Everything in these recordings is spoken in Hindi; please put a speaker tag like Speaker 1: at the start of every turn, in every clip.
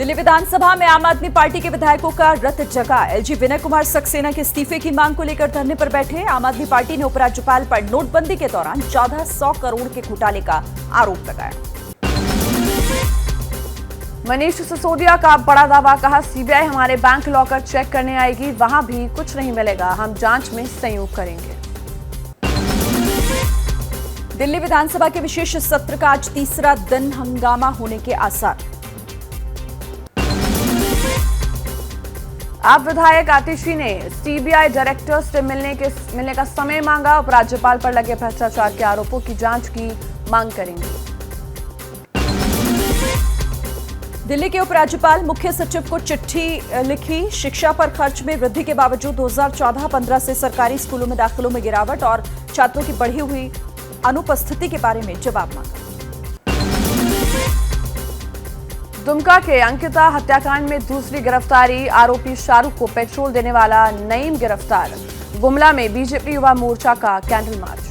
Speaker 1: दिल्ली विधानसभा में आम आदमी पार्टी के विधायकों का रथ जगा। एलजी विनय कुमार सक्सेना के इस्तीफे की मांग को लेकर धरने पर बैठे। आम आदमी पार्टी ने उपराज्यपाल पर नोटबंदी के दौरान 1400 करोड़ के घोटाले का आरोप लगाया।
Speaker 2: मनीष सिसोदिया का बड़ा दावा, कहा सीबीआई हमारे बैंक लॉकर चेक करने आएगी, वहां भी कुछ नहीं मिलेगा, हम जांच में सहयोग करेंगे।
Speaker 1: दिल्ली विधानसभा के विशेष सत्र का आज तीसरा दिन हंगामा होने के आसार।
Speaker 2: आप विधायक आतिशी ने सीबीआई डायरेक्टर से मिलने का समय मांगा। उपराज्यपाल पर लगे भ्रष्टाचार के आरोपों की जांच की मांग करेंगे।
Speaker 1: दिल्ली के उपराज्यपाल मुख्य सचिव को चिट्ठी लिखी। शिक्षा पर खर्च में वृद्धि के बावजूद 2014-15 से सरकारी स्कूलों में दाखिलों में गिरावट और छात्रों की बढ़ी हुई अनुपस्थिति के बारे में जवाब मांगा।
Speaker 2: दुमका के अंकिता हत्याकांड में दूसरी गिरफ्तारी। आरोपी शाहरुख को पेट्रोल देने वाला नईम गिरफ्तार। गुमला में बीजेपी युवा मोर्चा का कैंडल मार्च।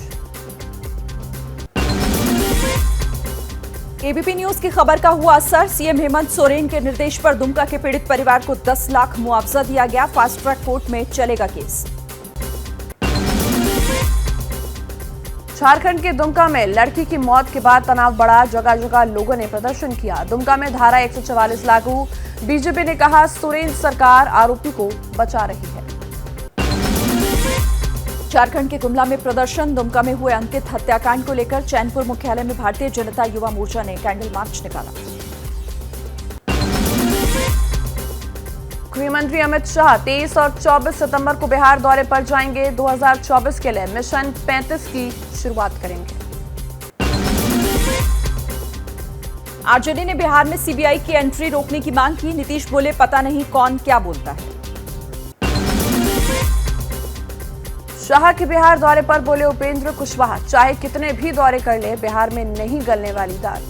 Speaker 1: एबीपी न्यूज की खबर का हुआ असर। सीएम हेमंत सोरेन के निर्देश पर दुमका के पीड़ित परिवार को 10 लाख मुआवजा दिया गया। फास्ट ट्रैक कोर्ट में चलेगा केस।
Speaker 2: झारखंड के दुमका में लड़की की मौत के बाद तनाव बढ़ा। जगह जगह लोगों ने प्रदर्शन किया। दुमका में धारा 144 लागू। बीजेपी ने कहा सोरेन सरकार आरोपी को बचा रही है।
Speaker 1: झारखंड के गुमला में प्रदर्शन। दुमका में हुए अंकित हत्याकांड को लेकर चैनपुर मुख्यालय में भारतीय जनता युवा मोर्चा ने कैंडल मार्च निकाला।
Speaker 2: गृह मंत्री अमित शाह 23 और 24 सितंबर को बिहार दौरे पर जाएंगे। 2024 के लिए मिशन 35 की शुरुआत करेंगे।
Speaker 1: आरजेडी ने बिहार में सीबीआई की एंट्री रोकने की मांग की। नीतीश बोले, पता नहीं कौन क्या बोलता है।
Speaker 2: शाह के बिहार दौरे पर बोले उपेंद्र कुशवाहा, चाहे कितने भी दौरे कर ले, बिहार में नहीं गलने वाली दाल।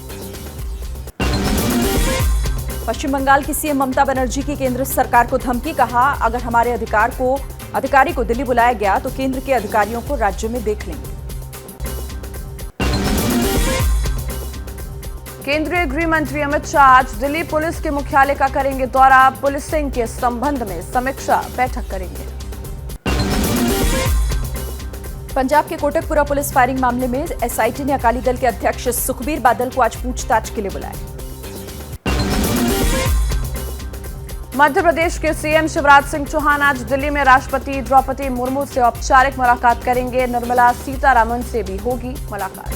Speaker 1: पश्चिम बंगाल की सीएम ममता बनर्जी की केंद्र सरकार को धमकी। कहा, अगर हमारे अधिकारी को दिल्ली बुलाया गया तो केंद्र के अधिकारियों को राज्य में देख लेंगे।
Speaker 2: केंद्रीय गृह मंत्री अमित शाह आज दिल्ली पुलिस के मुख्यालय का करेंगे दौरा। पुलिसिंग के संबंध में समीक्षा बैठक करेंगे।
Speaker 1: पंजाब के कोटकपुरा पुलिस फायरिंग मामले में एसआईटी ने अकाली दल के अध्यक्ष सुखबीर बादल को आज पूछताछ के लिए बुलाया।
Speaker 2: मध्य प्रदेश के सीएम शिवराज सिंह चौहान आज दिल्ली में राष्ट्रपति द्रौपदी मुर्मू से औपचारिक मुलाकात करेंगे। निर्मला सीतारामन से भी होगी मुलाकात।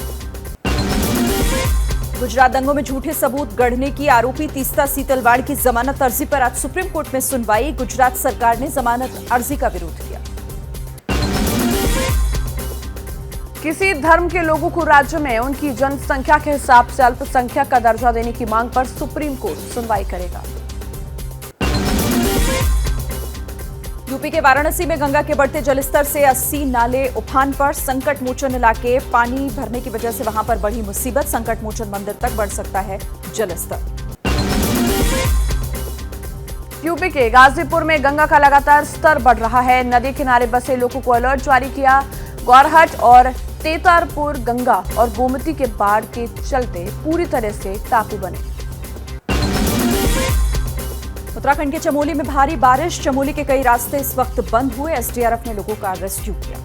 Speaker 1: गुजरात दंगों में झूठे सबूत गढ़ने की आरोपी तीस्ता सीतलवाड़ की जमानत अर्जी पर आज सुप्रीम कोर्ट में सुनवाई। गुजरात सरकार ने जमानत अर्जी का विरोध किया।
Speaker 2: किसी धर्म के लोगों को राज्य में उनकी जनसंख्या के हिसाब से अल्पसंख्यक का दर्जा देने की मांग पर सुप्रीम कोर्ट सुनवाई करेगा।
Speaker 1: यूपी के वाराणसी में गंगा के बढ़ते जलस्तर से 80 नाले उफान पर। संकट मोचन इलाके पानी भरने की वजह से वहां पर बढ़ी मुसीबत। संकट मोचन मंदिर तक बढ़ सकता है जलस्तर।
Speaker 2: यूपी के गाजीपुर में गंगा का लगातार स्तर बढ़ रहा है। नदी किनारे बसे लोगों को अलर्ट जारी किया। गौरहट और तेतारपुर गंगा और गोमती के बाढ़ के चलते पूरी तरह से टापू बने।
Speaker 1: उत्तराखंड के चमोली में भारी बारिश। चमोली के कई रास्ते इस वक्त बंद हुए। एसडीआरएफ ने लोगों का रेस्क्यू किया।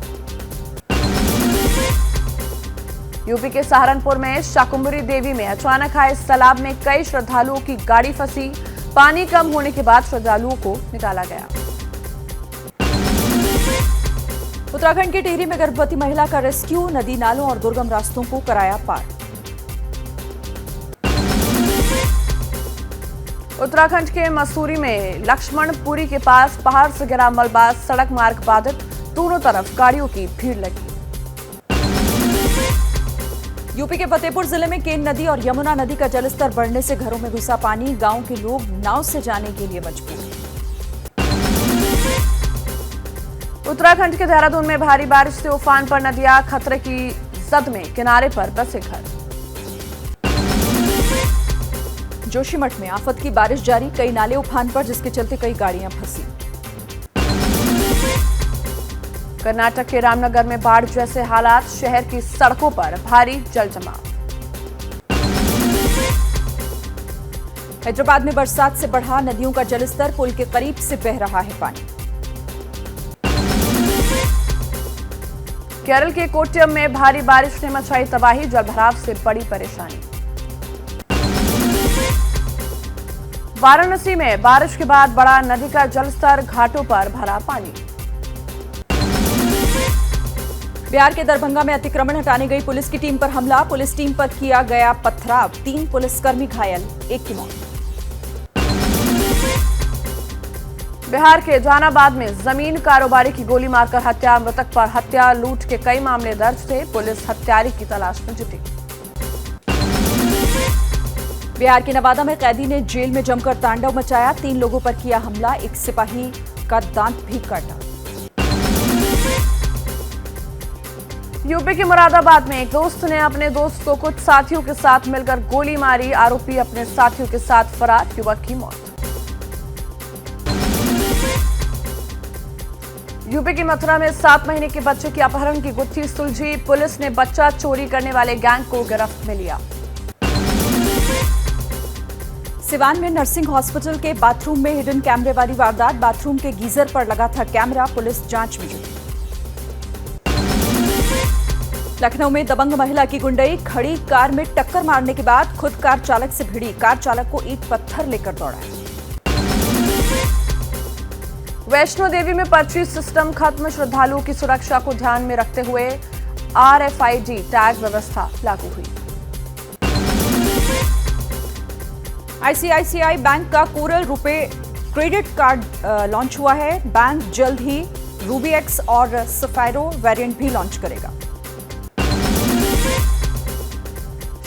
Speaker 2: यूपी के सहारनपुर में शाकुंभरी देवी में अचानक आए सैलाब में कई श्रद्धालुओं की गाड़ी फंसी। पानी कम होने के बाद श्रद्धालुओं को निकाला गया।
Speaker 1: उत्तराखंड के टिहरी में गर्भवती महिला का रेस्क्यू। नदी नालों और दुर्गम रास्तों को कराया पार।
Speaker 2: उत्तराखंड के मसूरी में लक्ष्मणपुरी के पास पहाड़ से गिरा मलबा। सड़क मार्ग बाधित। दोनों तरफ गाड़ियों की भीड़ लगी।
Speaker 1: यूपी के फतेहपुर जिले में केन नदी और यमुना नदी का जलस्तर बढ़ने से घरों में घुसा पानी। गांव के लोग नाव से जाने के लिए मजबूर।
Speaker 2: उत्तराखंड के देहरादून में भारी बारिश से उफान पर नदियां। खतरे की जद में किनारे पर बसे घर। जोशीमठ में आफत की बारिश जारी। कई नाले उफान पर, जिसके चलते कई गाड़ियां फंसी। कर्नाटक के रामनगर में बाढ़ जैसे हालात। शहर की सड़कों पर भारी जल जमाव।
Speaker 1: हैदराबाद में बरसात से बढ़ा नदियों का जलस्तर, पुल के करीब से बह रहा है पानी।
Speaker 2: केरल के कोट्टयम में भारी बारिश ने मचाई तबाही, जलभराव से बड़ी परेशानी। वाराणसी में बारिश के बाद बढ़ा नदी का जलस्तर, घाटों पर भरा पानी।
Speaker 1: बिहार के दरभंगा में अतिक्रमण हटाने गई पुलिस की टीम पर हमला, पुलिस टीम पर किया गया पथराव, 3 पुलिसकर्मी घायल, 1 की मौत।
Speaker 2: बिहार के जहानाबाद में जमीन कारोबारी की गोली मारकर हत्या, मृतक पर हत्या लूट के कई मामले दर्ज थे, पुलिस हत्यारे की तलाश में जुटी।
Speaker 1: बिहार के नवादा में कैदी ने जेल में जमकर तांडव मचाया, 3 लोगों पर किया हमला, 1 सिपाही का दांत भी काटा।
Speaker 2: यूपी के मुरादाबाद में एक दोस्त ने अपने दोस्त को कुछ साथियों के साथ मिलकर गोली मारी, आरोपी अपने साथियों के साथ फरार, युवक की मौत। यूपी की मथुरा में 7 महीने के बच्चे की अपहरण की गुत्थी सुलझी, पुलिस ने बच्चा चोरी करने वाले गैंग को गिरफ्त में लिया।
Speaker 1: सिवान में नर्सिंग हॉस्पिटल के बाथरूम में हिडन कैमरे वाली वारदात, बाथरूम के गीजर पर लगा था कैमरा, पुलिस जांच में जुटी। लखनऊ में दबंग महिला की गुंडई, खड़ी कार में टक्कर मारने के बाद खुद कार चालक से भिड़ी, कार चालक को ईंट पत्थर लेकर दौड़ाया।
Speaker 2: वैष्णो देवी में पर्ची सिस्टम खत्म, श्रद्धालुओं की सुरक्षा को ध्यान में रखते हुए RFID टैग व्यवस्था लागू हुई।
Speaker 1: ICICI बैंक का coral RuPay credit card launch हुआ है, बैंक जल्द ही रूबी एक्स और सफायरो वेरिएंट भी लॉन्च करेगा।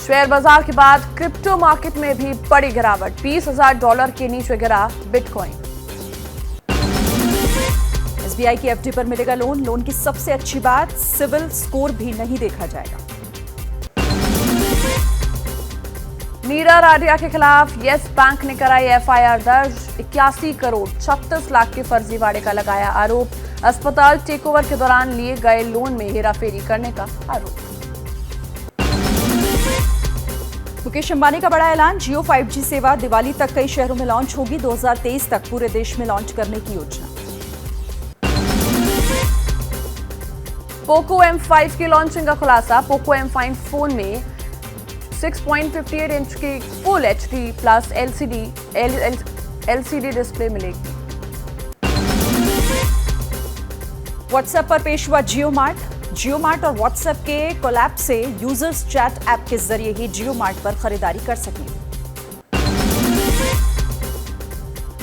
Speaker 2: शेयर बाजार के बाद क्रिप्टो मार्केट में भी बड़ी गिरावट, $20,000 के नीचे गिरा बिटकॉइन।
Speaker 1: SBI की FD पर मिलेगा लोन, लोन की सबसे अच्छी बात सिविल स्कोर भी नहीं देखा जाएगा। नीरव राडिया के खिलाफ येस बैंक ने कराई FIR दर्ज, 81 करोड़ 36 लाख के फर्जीवाड़े का लगाया आरोप, अस्पताल टेकओवर के दौरान लिए गए लोन में हेराफेरी करने का आरोप। मुकेश अंबानी का बड़ा ऐलान, जियो 5G सेवा दिवाली तक कई शहरों में लॉन्च होगी, 2023 तक पूरे देश में लॉन्च करने की योजना। पोको M5 की लॉन्चिंग का खुलासा, पोको M5 फोन में 6.58 इंच की full HD plus LCD display मिलेगी। व्हाट्सएप पर पेश हुआ जियो मार्ट और व्हाट्सएप के कोलैब से यूजर्स चैट ऐप के जरिए ही जियो मार्ट पर खरीदारी कर सकेंगे।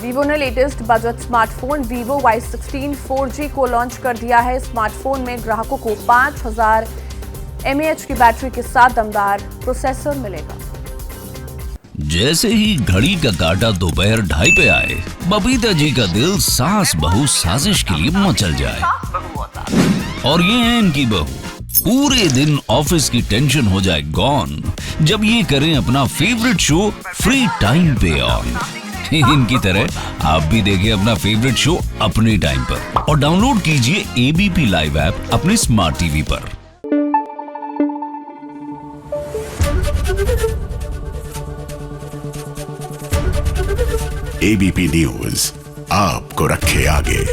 Speaker 1: वीवो ने latest budget smartphone Vivo Y16 4G को लॉन्च कर दिया है। स्मार्टफोन में ग्राहकों को 5000 mAh की बैटरी के साथ दमदार प्रोसेसर मिलेगा।
Speaker 3: जैसे ही घड़ी का काटा दोपहर 2:30 पे आए, बबीता जी का दिल सास बहू साजिश के लिए मचल जाए। और ये है इनकी बहू, पूरे दिन ऑफिस की टेंशन हो जाए गॉन जब ये करें अपना फेवरेट शो फ्री टाइम पे ऑन। इनकी तरह आप भी देखिए अपना फेवरेट शो अपने टाइम पर और डाउनलोड कीजिए ABP लाइव ऐप अपने स्मार्ट टीवी पर।
Speaker 4: ABP न्यूज आपको रखे आगे।